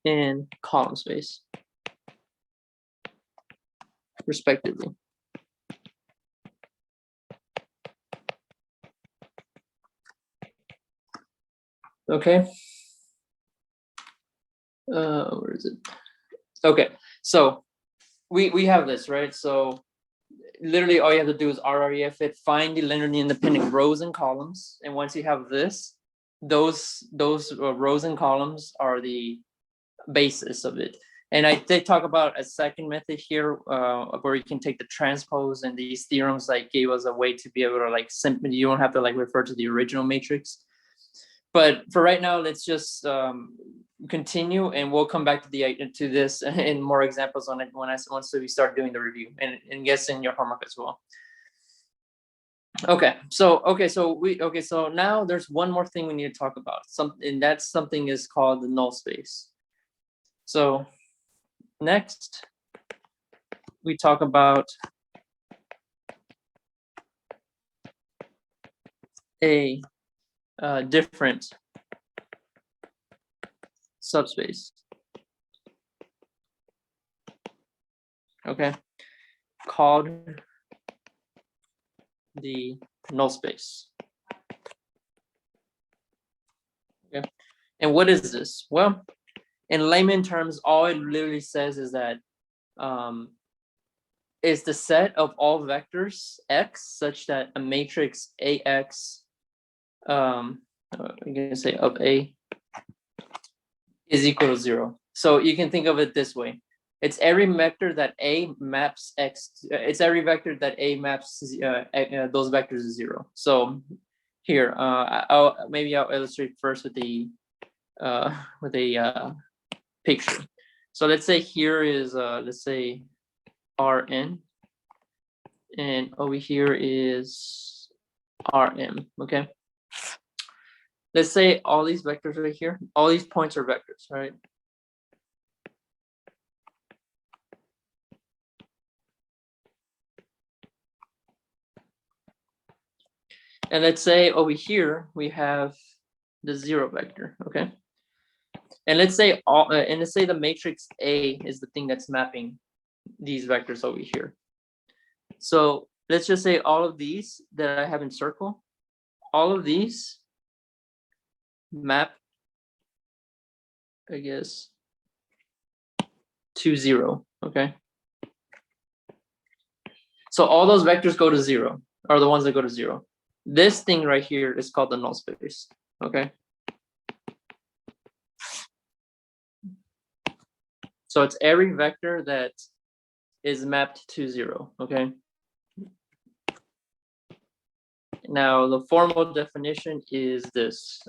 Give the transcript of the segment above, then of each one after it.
and column space, respectively. Okay. Where is it? Okay, so we have this, right? So literally all you have to do is RREF it, find the linearly independent rows and columns, and once you have this, those rows and columns are the basis of it. And I did talk about a second method here, where you can take the transpose, and these theorems like gave us a way to be able to like simply, you don't have to like refer to the original matrix. But for right now, let's just continue, and we'll come back to this and more examples on it once we start doing the review, and guess in your homework as well. Okay, so now there's one more thing we need to talk about. And that's something is called the null space. So next, we talk about a different subspace. Okay, called the null space. Okay, and what is this? Well, in layman terms, all it literally says is that it's the set of all vectors x such that a matrix AX, I'm gonna say of A, is equal to 0. So you can think of it this way. It's every vector that A maps X. It's every vector that A maps those vectors to 0. So here, I'll illustrate first with a picture. So let's say here is let's say Rn, and over here is Rm. Okay. Let's say all these vectors right here, all these points are vectors, right? And let's say over here we have the 0 vector, okay? And let's say the matrix A is the thing that's mapping these vectors over here. So let's just say all of these that I have in circle, all of these map, I guess, to 0, okay? So all those vectors go to 0, are the ones that go to 0. This thing right here is called the null space, okay? So it's every vector that is mapped to 0, okay? Now the formal definition is this.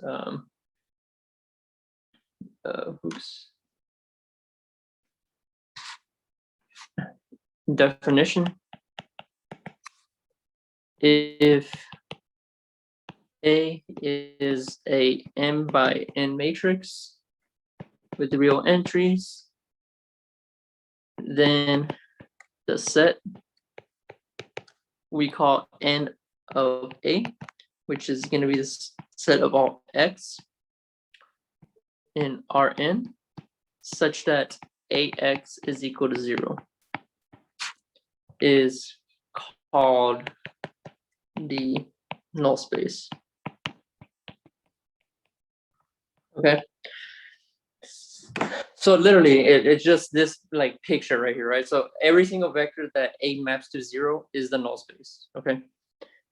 Definition: if A is a m by n matrix with real entries, then the set we call n of A, which is going to be the set of all x in Rn, such that AX is equal to 0, is called the null space. Okay. So literally, it's just this like picture right here, right? So every single vector that A maps to 0 is the null space. Okay.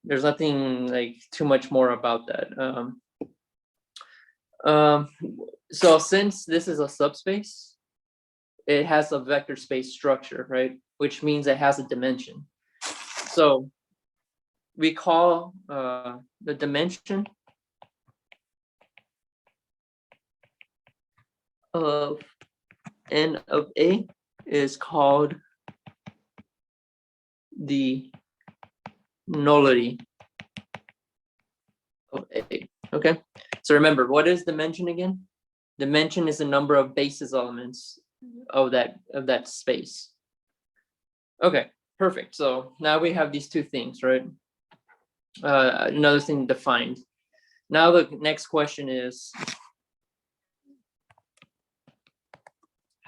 There's nothing like too much more about that. So since this is a subspace, it has a vector space structure, right? Which means it has a dimension. So we call the dimension of n of A is called the nullity of A. Okay, so remember, what is dimension again? Dimension is the number of basis elements of that space. Okay, perfect. So now we have these two things, right? Another thing defined. Now the next question is,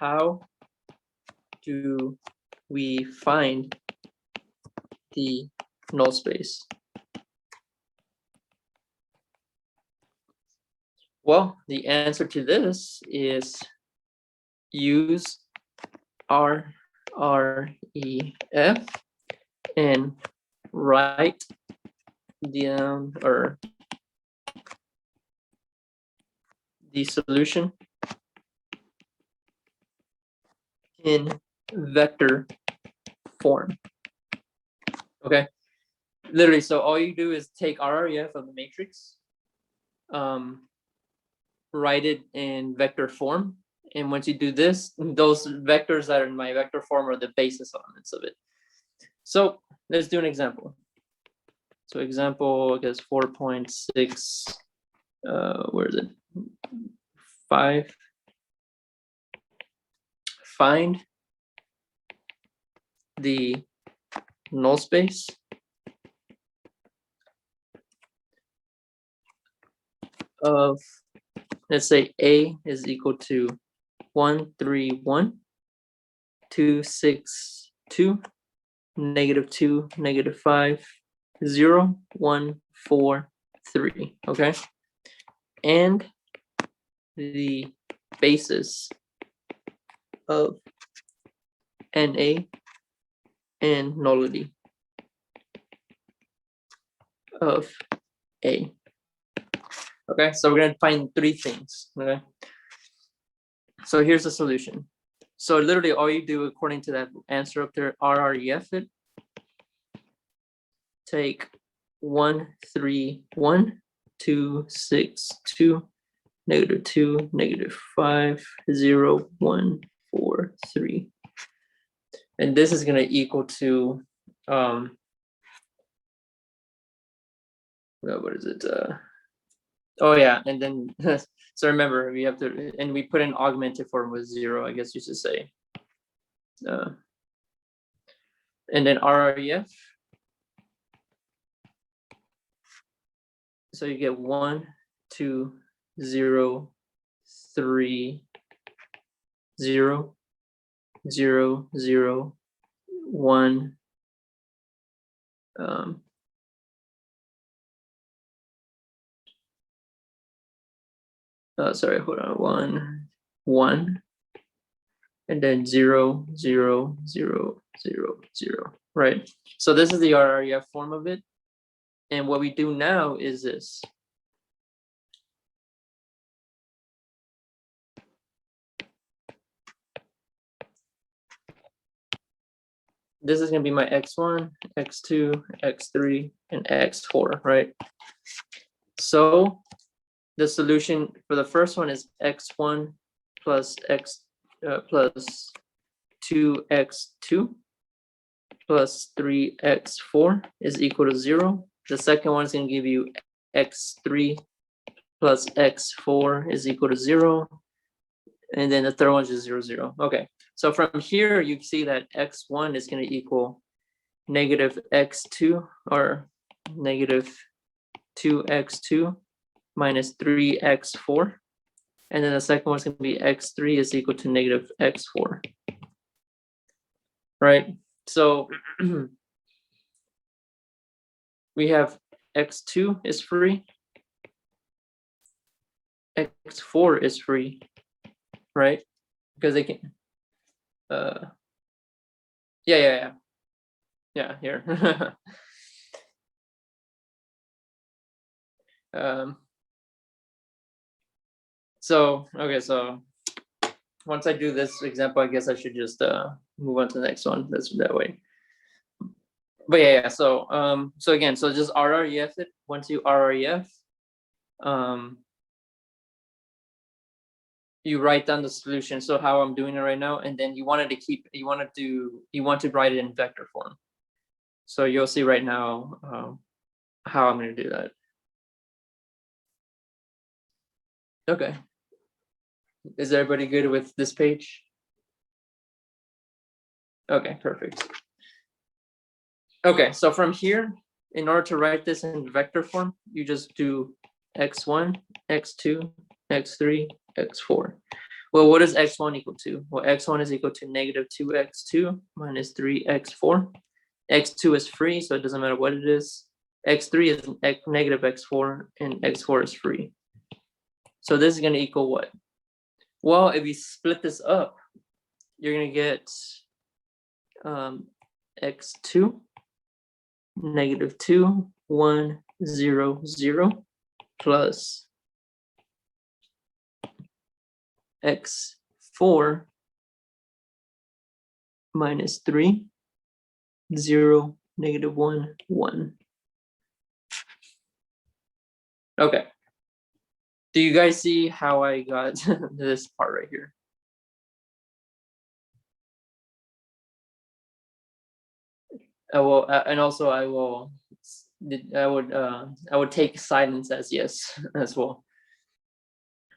how do we find the null space? Well, the answer to this is use RREF and write down or the solution in vector form. Okay, literally, so all you do is take RREF of the matrix, write it in vector form, and once you do this, those vectors that are in my vector form are the basis elements of it. So let's do an example. So example, I guess 4.6, where is it? 5. Find the null space of, let's say A is equal to 1, 3, 1, 2, 6, 2, negative 2, negative 5, 0, 1, 4, 3. Okay. And the basis of NA and nullity of A. Okay, so we're going to find 3 things. Okay, so here's the solution. So literally all you do according to that answer up there, RREF it, take 1, 3, 1, 2, 6, 2, negative 2, negative 5, 0, 1, 4, 3. And this is going to equal to, what is it? Oh yeah, and then, so remember, we have to, and we put an augmented form with 0, I guess you should say. And then RREF. So you get 1, 2, 0, 3, 0, 0, 0, 1. Sorry, hold on. 1, 1, and then 0, 0, 0, 0, 0. Right. So this is the RREF form of it. And what we do now is this. This is going to be my x1, x2, x3, and x4, right? So the solution for the first one is x1 plus x plus 2x2 plus 3x4 is equal to 0. The second one is going to give you x3 plus x4 is equal to 0. And then the third one is just 0, 0. Okay, so from here you see that x1 is going to equal negative x2 or negative 2x2 minus 3x4. And then the second one is going to be x3 is equal to negative x4. Right? So we have x2 is free, x4 is free, right? Because they can, yeah, here. So, okay, so once I do this example, I guess I should just move on to the next one. That's that way. But yeah, so so again, so just RREF it. Once you RREF, you write down the solution. So how I'm doing it right now, and then you want to write it in vector form. So you'll see right now how I'm going to do that. Okay. Is everybody good with this page? Okay, perfect. Okay, so from here, in order to write this in vector form, you just do x1, x2, x3, x4. Well, what is x1 equal to? Well, x1 is equal to negative 2x2 minus 3x4. x2 is free, so it doesn't matter what it is. x3 is negative x4, and x4 is free. So this is going to equal what? Well, if you split this up, you're going to get x2, negative 2, 1, 0, 0, plus x4 minus 3, 0, negative 1, 1. Okay. Do you guys see how I got this part right here? And also I would take silence as yes as well.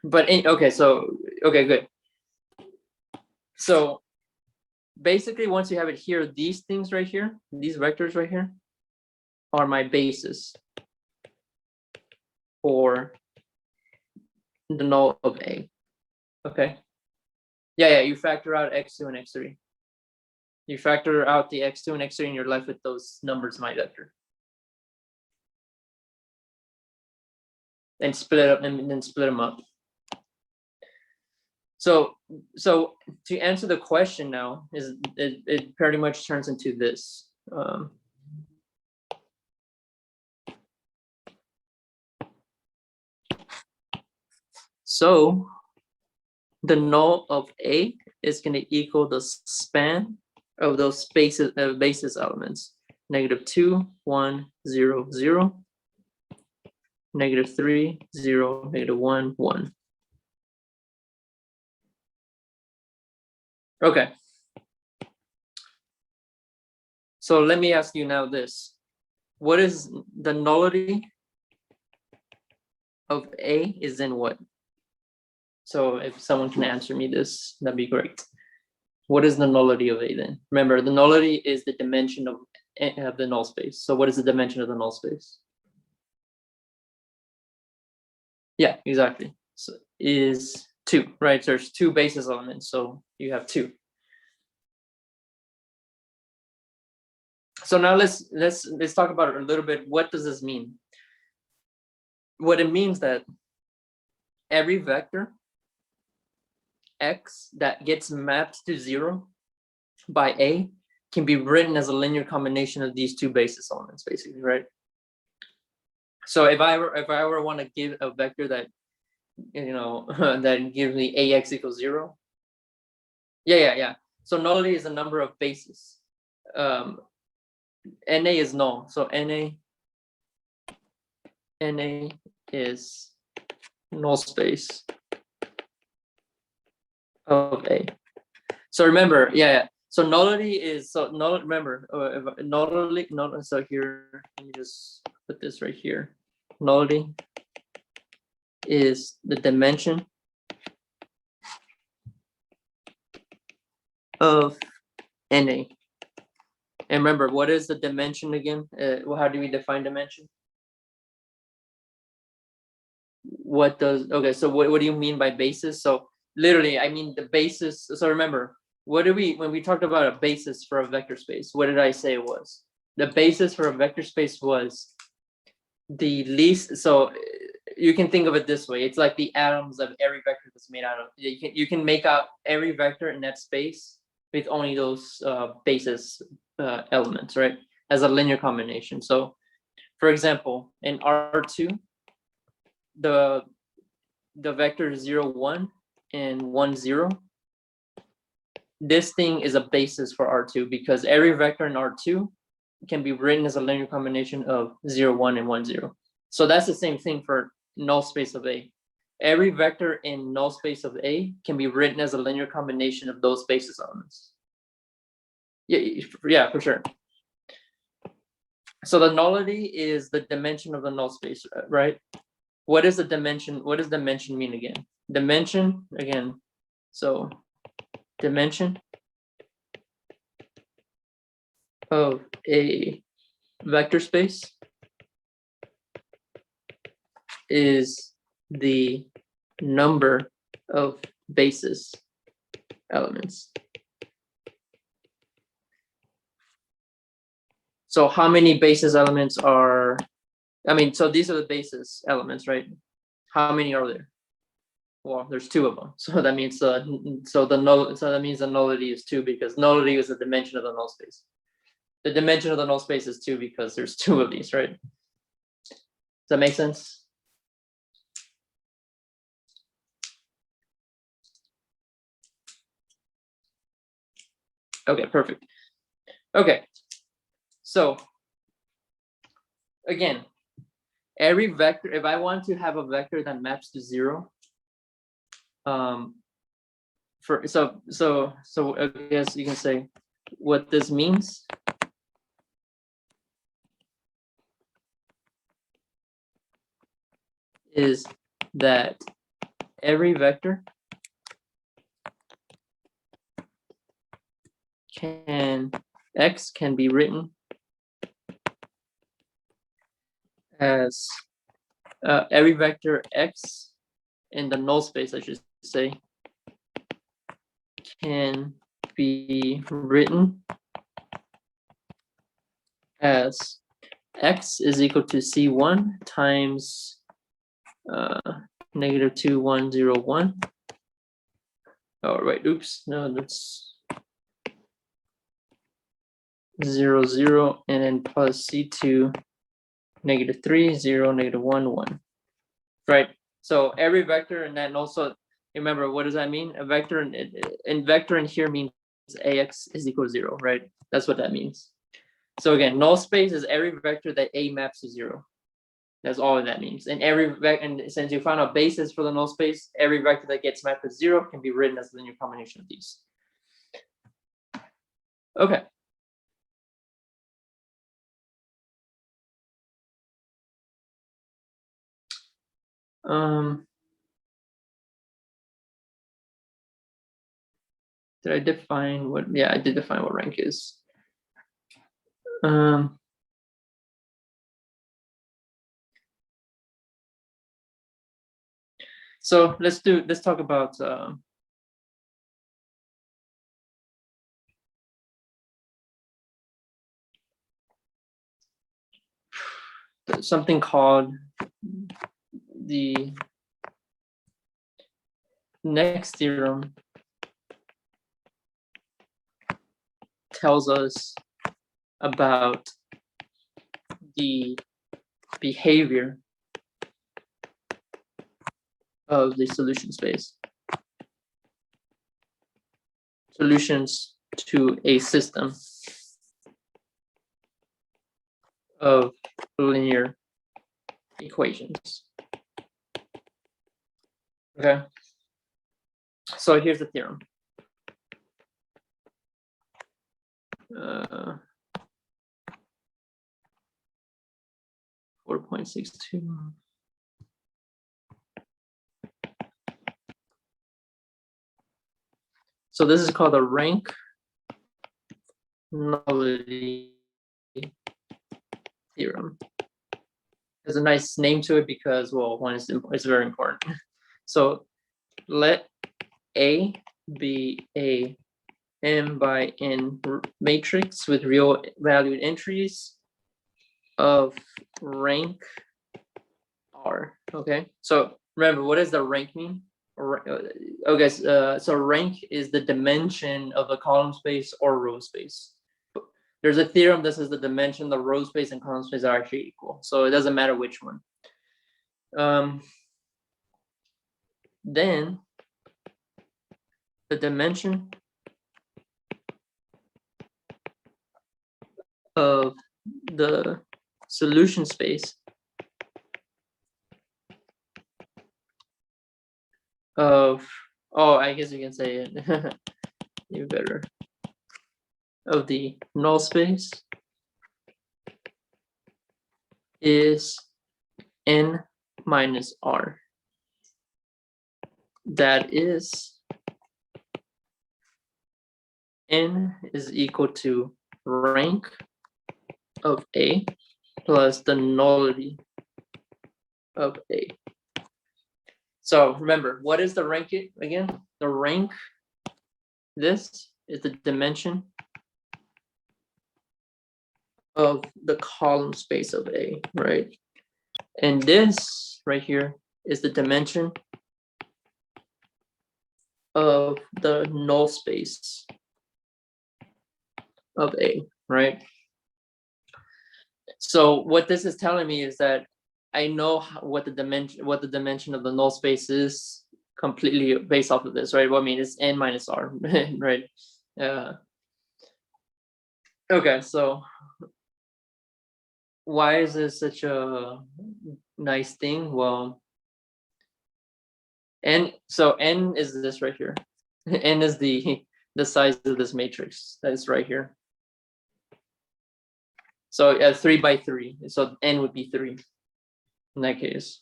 But okay, so okay, good. So basically, once you have it here, these things right here, these vectors right here, are my basis for the null of A. Okay. Yeah, you factor out x2 and x3. You factor out the x2 and x3, and you're left with those numbers, my vector. And split up, and then split them up. So to answer the question now, is it pretty much turns into this. So the null of A is going to equal the span of those basis elements. Negative 2, 1, 0, 0. Negative 3, 0, negative 1, 1. Okay. So let me ask you now this. What is the nullity of A is in what? So if someone can answer me this, that'd be great. What is the nullity of A then? Remember, the nullity is the dimension of the null space. So what is the dimension of the null space? Yeah, exactly. So is 2, right? So there's 2 basis elements, so you have 2. So now let's talk about it a little bit. What does this mean? What it means that every vector x that gets mapped to 0 by A can be written as a linear combination of these 2 basis elements, basically, right? So if I ever want to give a vector that, you know, that gives me ax equals 0. Yeah. So nullity is the number of bases. Na is null. So Na is null space of A. So remember, yeah. So nullity is null. Remember, nullity. So here, let me just put this right here. Nullity is the dimension of Na. And remember, what is the dimension again? How do we define dimension? So what do you mean by basis? So literally, I mean the basis. So remember, when we talked about a basis for a vector space, what did I say it was? The basis for a vector space was the least. So you can think of it this way. It's like the atoms of every vector that's made out of. You can make out every vector in that space with only those basis elements, right? As a linear combination. So for example, in R2, the vector 0, 1 and 1, 0, this thing is a basis for R2 because every vector in R2 can be written as a linear combination of 0, 1 and 1, 0. So that's the same thing for null space of A. Every vector in null space of A can be written as a linear combination of those basis elements. Yeah, for sure. So the nullity is the dimension of the null space, right? What is the dimension? What does dimension mean again? Dimension, again, so dimension of a vector space is the number of basis elements. So how many basis elements are, so these are the basis elements, right? How many are there? Well, there's 2 of them. So that means that means the nullity is 2 because nullity is the dimension of the null space. The dimension of the null space is 2 because there's 2 of these, right? Does that make sense? Okay, perfect. Okay, so again, every vector, if I want to have a vector that maps to 0, so I guess you can say what this means is that every vector X can be written as every vector X in the null space, I should say, can be written as X is equal to C1 times -2, 1, 0, 1. Oh, right, oops, no, that's 0, 0, and then plus C2, -3, 0, -1, 1. Right, so every vector, and then also, remember, what does that mean? A vector in vector in here means AX is equal to 0, right? That's what that means. So again, null space is every vector that A maps to 0. That's all that means. And and since you found a basis for the null space, every vector that gets mapped to 0 can be written as a linear combination of these. Okay. Did I define what? Yeah, I did define what rank is. So let's talk about something called the next theorem. Tells us about the behavior of the solution space. Solutions to a system of linear equations. Okay. So here's the theorem. 4.62. So this is called a rank nullity theorem. There's a nice name to it because, well, one is it's very important. So let A be a m by n matrix with real valued entries of rank R. Okay, so remember, what does the rank mean? Okay, so rank is the dimension of a column space or row space. There's a theorem that says the dimension, the row space and column space are actually equal, so it doesn't matter which one. Then the dimension of the solution space of, I guess you can say it even better, of the null space is n minus r. That is, n is equal to rank of A plus the nullity of A. So remember, what is the rank again? The rank, this is the dimension of the column space of A, right? And this right here is the dimension of the null space of A, right? So what this is telling me is that I know what the dimension of the null space is completely based off of this, right? Well, I mean, it's n minus r, right? Okay, so why is this such a nice thing? Well, n is this right here. N is the size of this matrix that is right here. So 3 by 3. So n would be 3 in that case.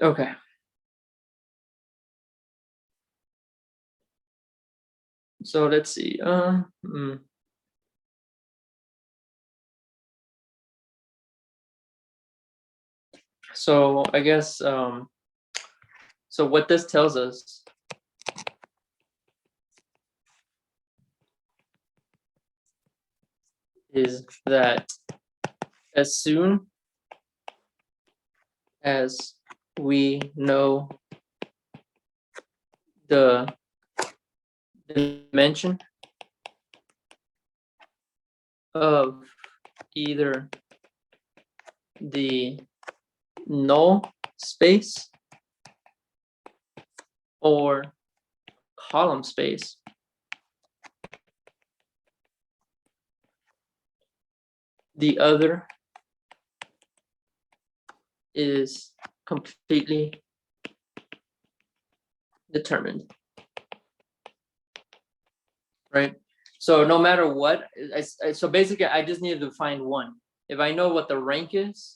Okay. So let's see. So I guess so what this tells us is that as soon as we know the dimension of either the null space or column space, the other is completely determined, right? So no matter what, so basically I just needed to find one. If I know what the rank is,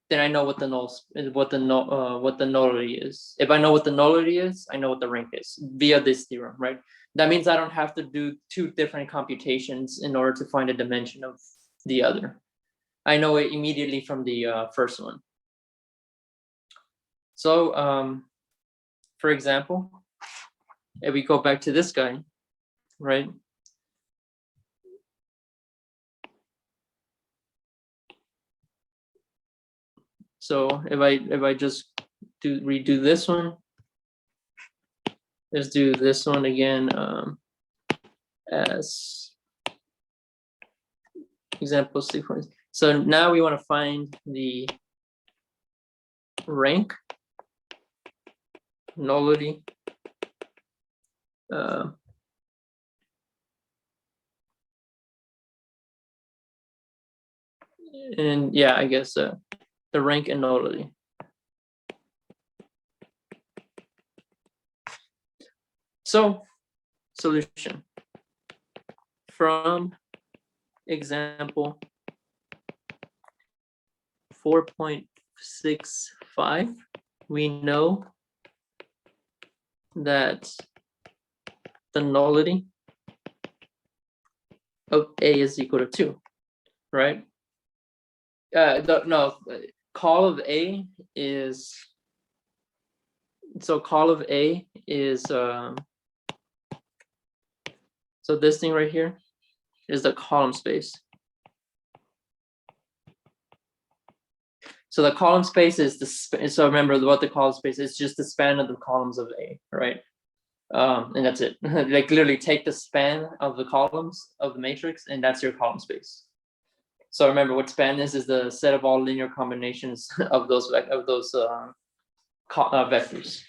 then I know what the nullity is. If I know what the nullity is, I know what the rank is via this theorem, right? That means I don't have to do two different computations in order to find a dimension of the other. I know it immediately from the first one. So for example, if we go back to this guy, right? So if I just redo this one, let's do this one again as example sequence. So now we want to find the rank, nullity, and yeah, I guess the rank and nullity. So solution from example 4.65, we know that the nullity of A is equal to 2, right? No, call of A is, so call of A is, so this thing right here is the column space. So the column space is so remember what the column space is, just the span of the columns of A, right? And that's it. Like literally take the span of the columns of the matrix, and that's your column space. So remember what span is the set of all linear combinations of those vectors.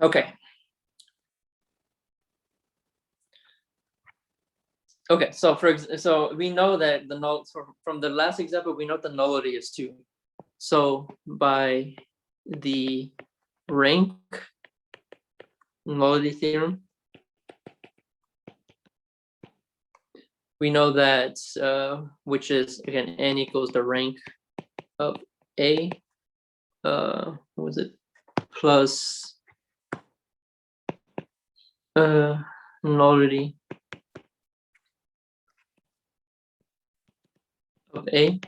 Okay. Okay, so so we know that the null from the last example, we know the nullity is 2. So by the rank nullity theorem, we know that which is again n equals the rank of A, what was it, plus nullity of A.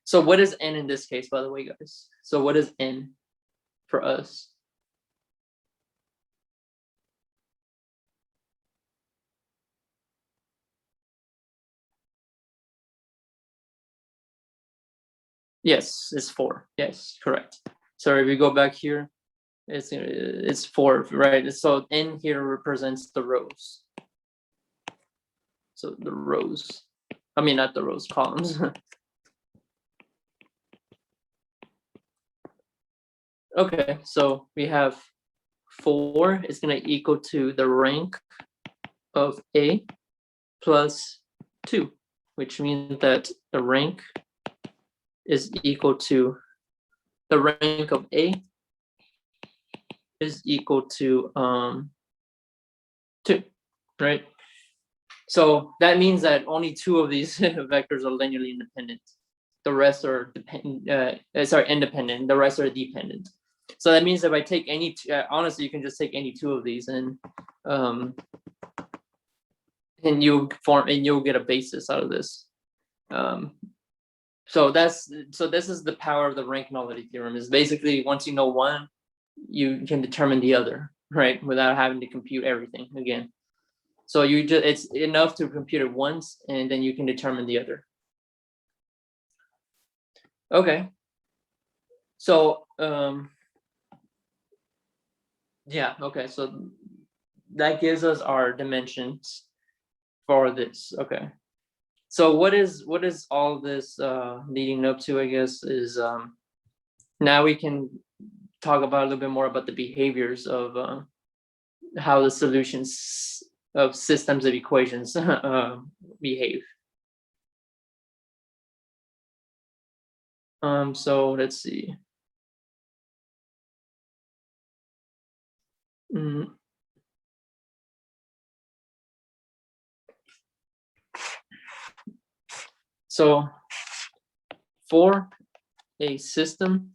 So what is n in this case, by the way, guys? So what is n for us? Yes, it's 4. Yes, correct. So if we go back here, it's 4, right? So n here represents the rows. So the rows, I mean, not the rows, columns. Okay, so we have 4 is going to equal to the rank of A plus 2, which means that the rank is equal to the rank of A is equal to 2, right? So that means that only 2 of these vectors are linearly independent. The rest are independent. The rest are dependent. So that means if I take any, honestly, you can just take any 2 of these and you'll get a basis out of this. So this is the power of the rank nullity theorem. Is basically once you know one, you can determine the other, right? Without having to compute everything again. So it's enough to compute it once, and then you can determine the other. Okay. So yeah. Okay. So that gives us our dimensions for this. Okay. So what is all this leading up to? I guess is now we can talk about a little bit more about the behaviors of how the solutions of systems of equations behave. So let's see. So for a system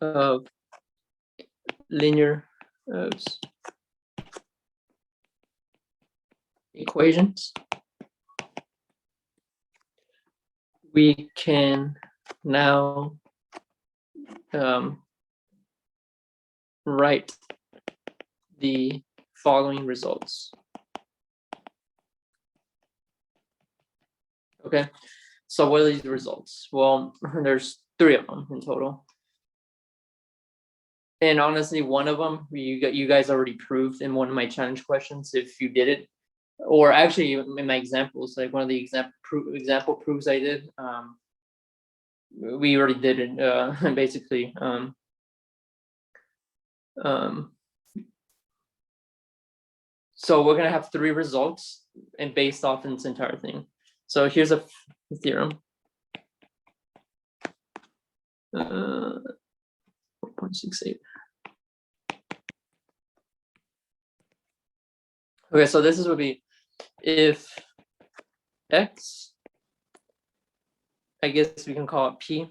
of linear equations, we can now write the following results. Okay, so what are these results? Well, there's 3 of them in total. And honestly, one of them you guys already proved in one of my challenge questions if you did it, or actually in my examples, like one of the example proofs I did. We already did it basically. So we're gonna have 3 results and based off this entire thing. So here's a theorem. 4.68. Okay, so this would be if X, I guess we can call it P,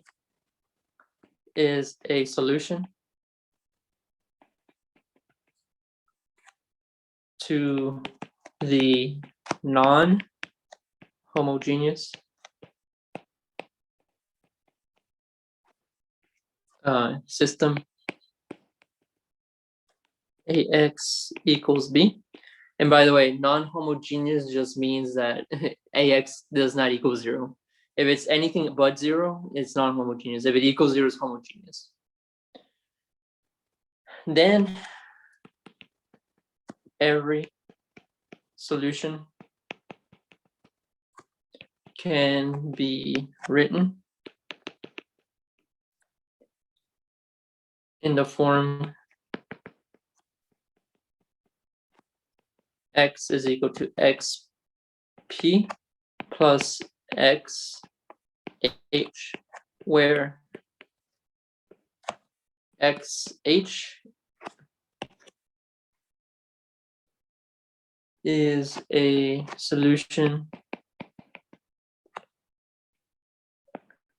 is a solution to the non-homogeneous system AX equals B. And by the way, non-homogeneous just means that AX does not equal 0. If it's anything but 0, it's non-homogeneous. If it equals 0, it's homogeneous. Then every solution can be written in the form X is equal to XP plus XH, where XH is a solution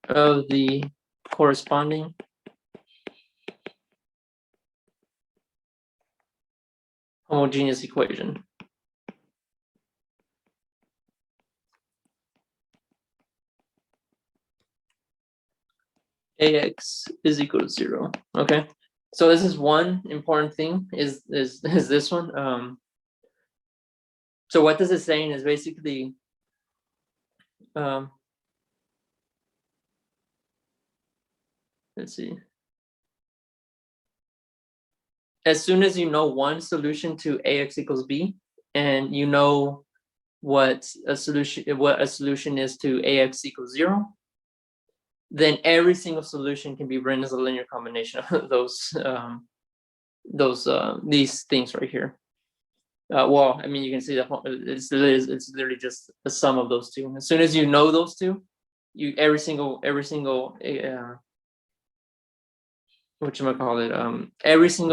of the corresponding homogeneous equation. AX is equal to 0. Okay, so this is one important thing is this one. So what this is saying is basically let's see. As soon as you know one solution to AX equals B, and you know what a solution is to AX equals 0, then every single solution can be written as a linear combination of these things right here. Well, I mean, you can see that it's literally just the sum of those two. As soon as you know those two, every single every single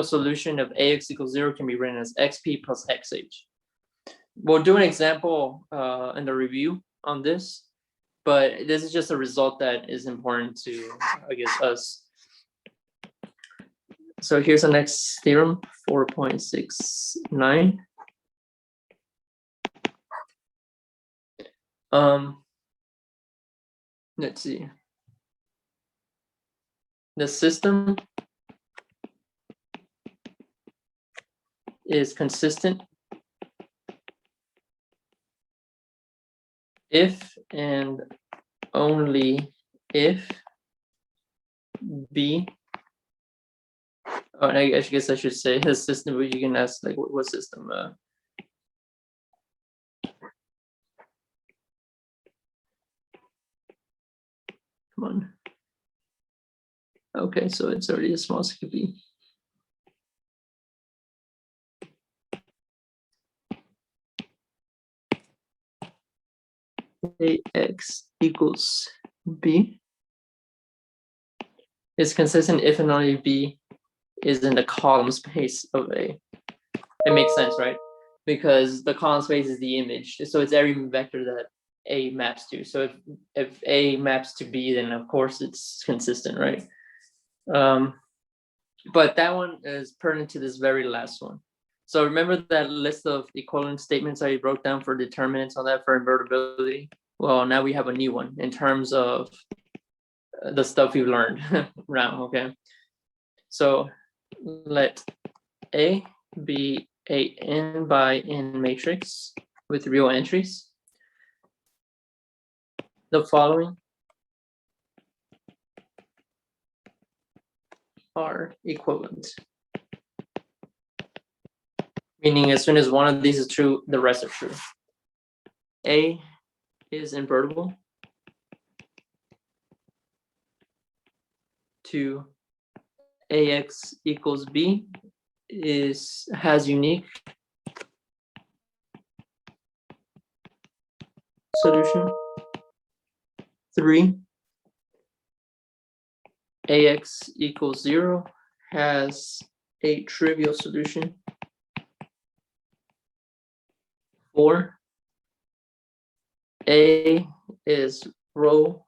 solution of AX equals 0 can be written as XP plus XH. We'll do an example in the review on this, but this is just a result that is important to, I guess, us. So here's the next theorem, 4.69. Let's see. The system is consistent if and only if B, I guess I should say the system, but you can ask like what system. Come on. Okay, so it's already as small as it could be. AX equals B is consistent if and only B is in the column space of A. It makes sense, right? Because the column space is the image, so it's every vector that A maps to. So if A maps to B, then of course it's consistent, right? But that one is pertinent to this very last one. So remember that list of equivalent statements I wrote down for determinants on that for invertibility? Well, now we have a new one in terms of the stuff we've learned around, okay? So let A be a n by n matrix with real entries. The following are equivalent. Meaning as soon as one of these is true, the rest are true. A is invertible to AX equals B has unique solution. 3, AX equals 0 has a trivial solution. 4, A is row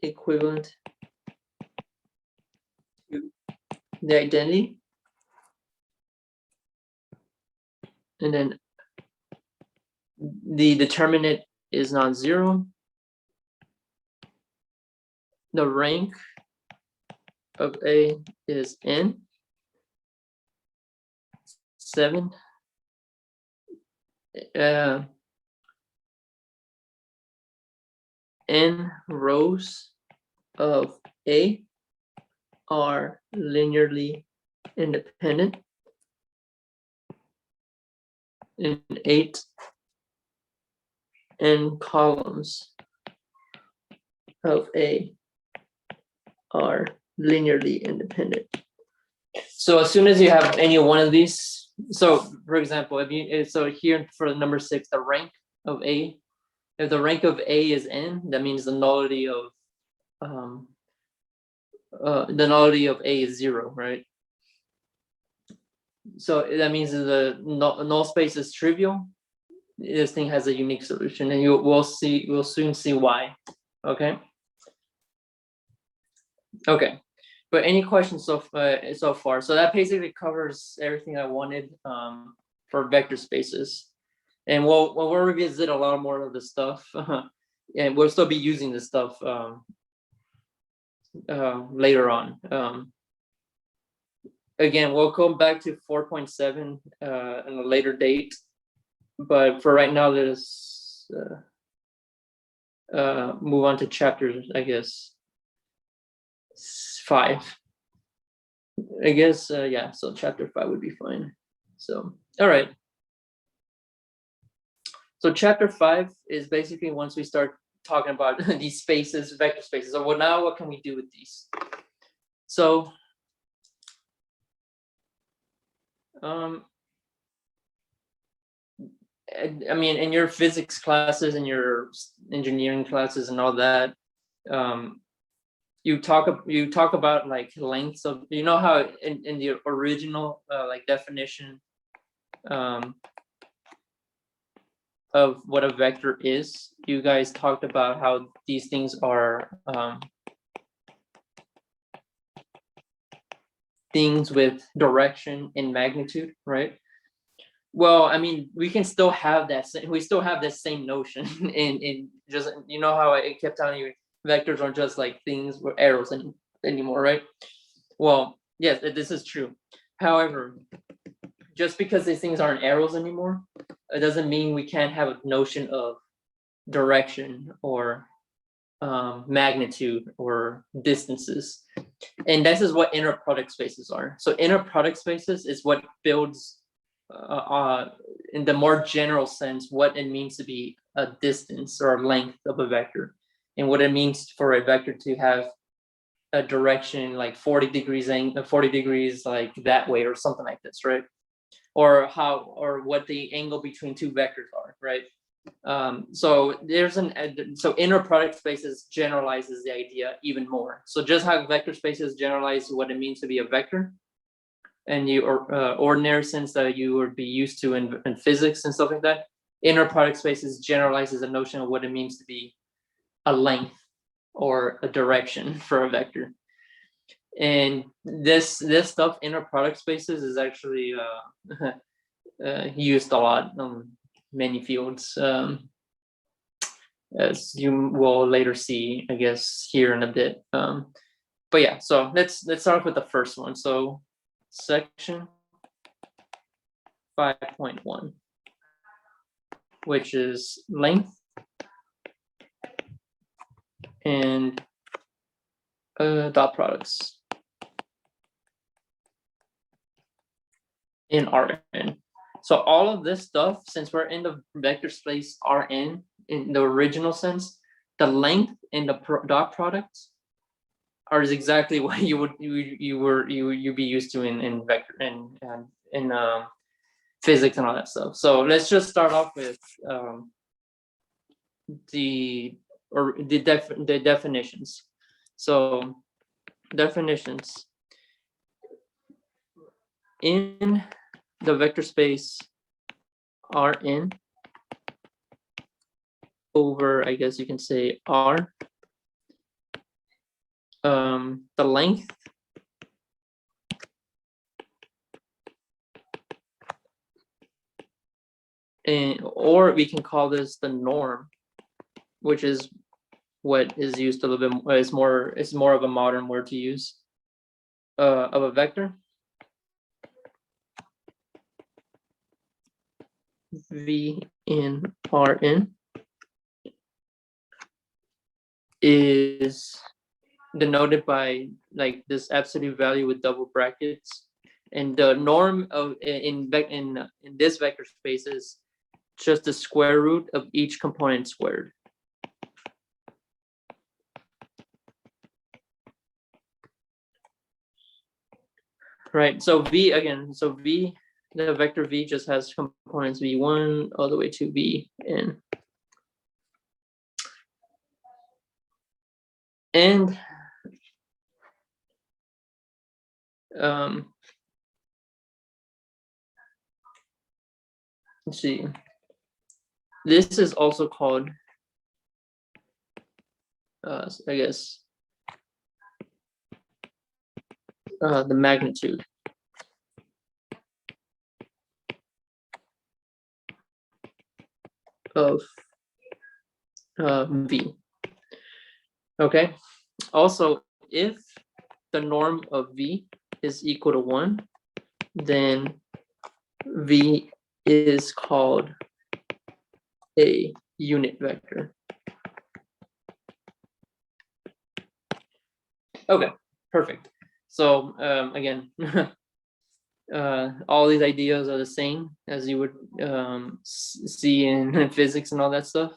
equivalent to the identity. And then the determinant is non-zero. The rank of A is n. 7. N rows of A are linearly independent. And 8 n columns of A are linearly independent. So as soon as you have any one of these, so for example, so here for number 6, the rank of A, if the rank of A is n, that means the nullity of A is 0, right? So that means the null space is trivial. This thing has a unique solution, and we'll soon see why. Okay. Okay. But any questions so far? So that basically covers everything I wanted for vector spaces, and we'll revisit a lot more of this stuff, and we'll still be using this stuff later on. Again, we'll come back to 4.7 in a later date, but for right now, let us move on to chapter, I guess, 5. I guess, yeah, so chapter 5 would be fine. So, all right. So chapter 5 is basically once we start talking about these spaces, vector spaces. So well, now what can we do with these? So, I mean, in your physics classes and your engineering classes and all that, you talk about like lengths of, you know how in the original like definition of what a vector is, you guys talked about how these things are things with direction and magnitude, right? Well, I mean, we can still have that. We still have this same notion in just, you know how I kept telling you vectors aren't just like things with arrows anymore, right? Well, yes, this is true. However, just because these things aren't arrows anymore, it doesn't mean we can't have a notion of direction or magnitude or distances. And this is what inner product spaces are. So inner product spaces is what builds in the more general sense what it means to be a distance or a length of a vector, and what it means for a vector to have a direction like 40 degrees like that way or something like this, right? Or what the angle between two vectors are, right? So there's so inner product spaces generalizes the idea even more. So just how vector spaces generalize what it means to be a vector, and you ordinary sense that you would be used to in physics and stuff like that, inner product spaces generalizes the notion of what it means to be a length or a direction for a vector. And this stuff, inner product spaces, is actually used a lot in many fields, as you will later see, I guess, here in a bit. But yeah, so let's start off with the first one. So section 5.1, which is length and dot products in Rn. So all of this stuff, since we're in the vector space Rn in the original sense, the length and the dot products are exactly what you'd be used to in vector in physics and all that stuff. So let's just start off with the definitions. So definitions in the vector space Rn over, I guess you can say, R, the length or we can call this the norm, which is what is used a little bit. It's more of a modern word to use of a vector. V in Rn is denoted by like this absolute value with double brackets, and the norm of in this vector space is just the square root of each component squared. Right, so V again, so V, the vector V just has components V1 all the way to Vn. And let's see, this is also called I guess the magnitude of V. Okay, also if the norm of V is equal to 1, then V is called a unit vector. Okay, perfect. So again, all these ideas are the same as you would see in physics and all that stuff.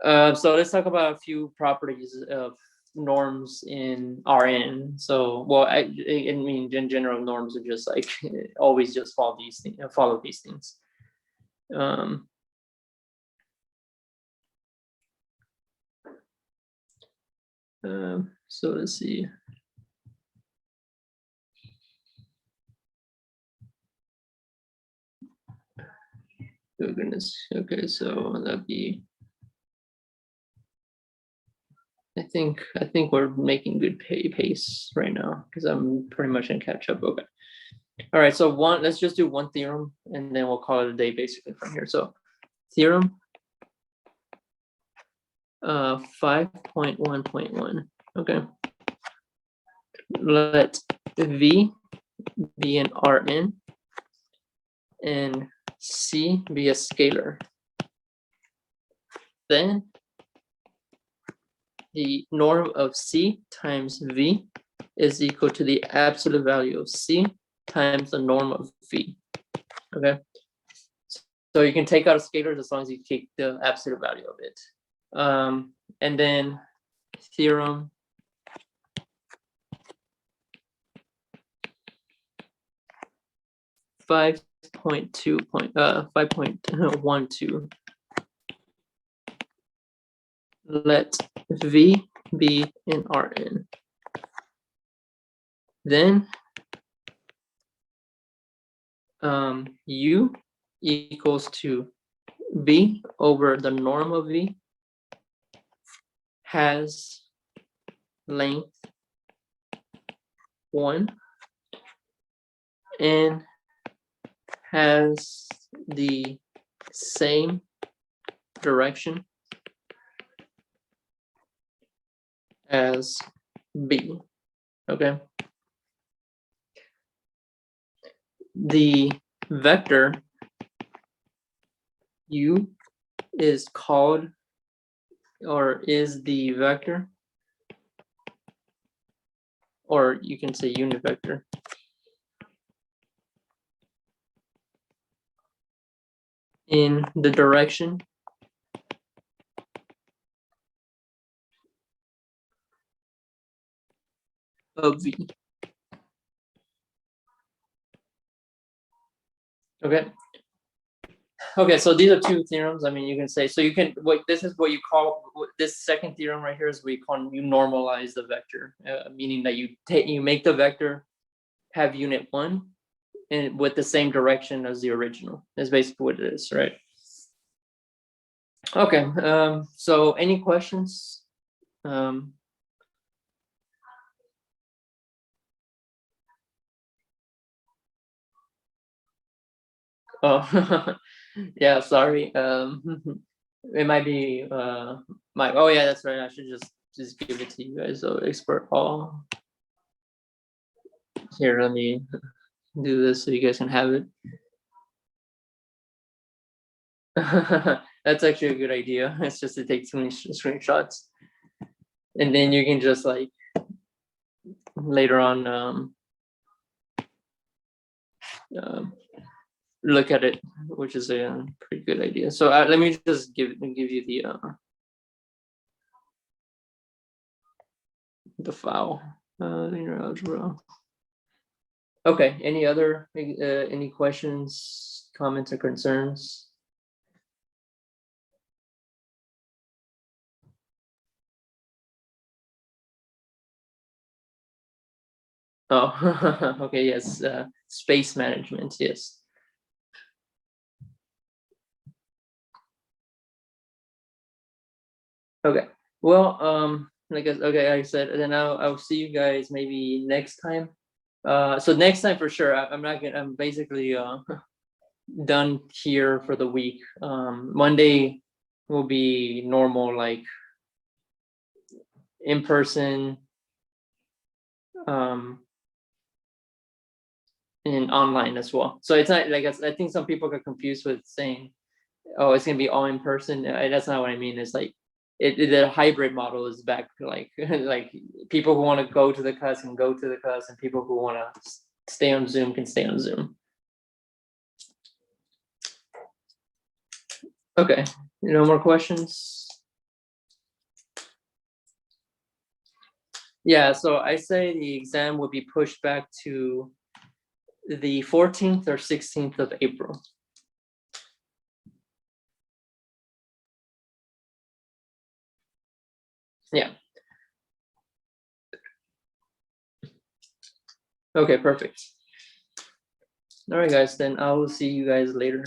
So let's talk about a few properties of norms in Rn. So, well, I mean, in general, norms are just like always just follow these things. So let's see. Oh goodness. Okay, so that'd be. I think we're making good pace right now because I'm pretty much in catch up. Okay. All right. So let's just do one theorem and then we'll call it a day basically from here. So theorem 5.1.1. Okay. Let V be an Rn and C be a scalar. Then the norm of C times V is equal to the absolute value of C times the norm of V. Okay. So you can take out a scalar as long as you take the absolute value of it. And then theorem 5.12. Let V be an Rn. Then U equals to V over the norm of V has length 1 and has the same direction as B. Okay. The vector U is called, or is the vector, or you can say unit vector, in the direction of V. Okay. Okay, so these are two theorems. I mean, you can say, so you can, this is what you call, this second theorem right here is what you call, you normalize the vector, meaning that you make the vector have unit 1 and with the same direction as the original. That's basically what it is, right? Okay, so any questions? Oh, yeah, sorry. It might be my, oh yeah, that's right. I should just give it to you guys. So export all. Here, let me do this so you guys can have it. That's actually a good idea. It's just to take too many screenshots, and then you can just like later on look at it, which is a pretty good idea. So let me just give you the file. Linear algebra. Okay. Any other any questions, comments, or concerns? Oh, okay. Yes. Space management. Yes. Okay. Well, like I said, then I'll see you guys maybe next time. So next time for sure. I'm basically done here for the week. Monday will be normal, like in person in online as well. So it's not like, I think some people get confused with saying, oh, it's gonna be all in person. That's not what I mean. It's like the hybrid model is back, like like people who want to go to the class can go to the class, and people who want to stay on Zoom can stay on Zoom. Okay, no more questions? Yeah, so I say the exam would be pushed back to the 14th or 16th of April. Yeah. Okay, perfect. All right, guys, then I will see you guys later.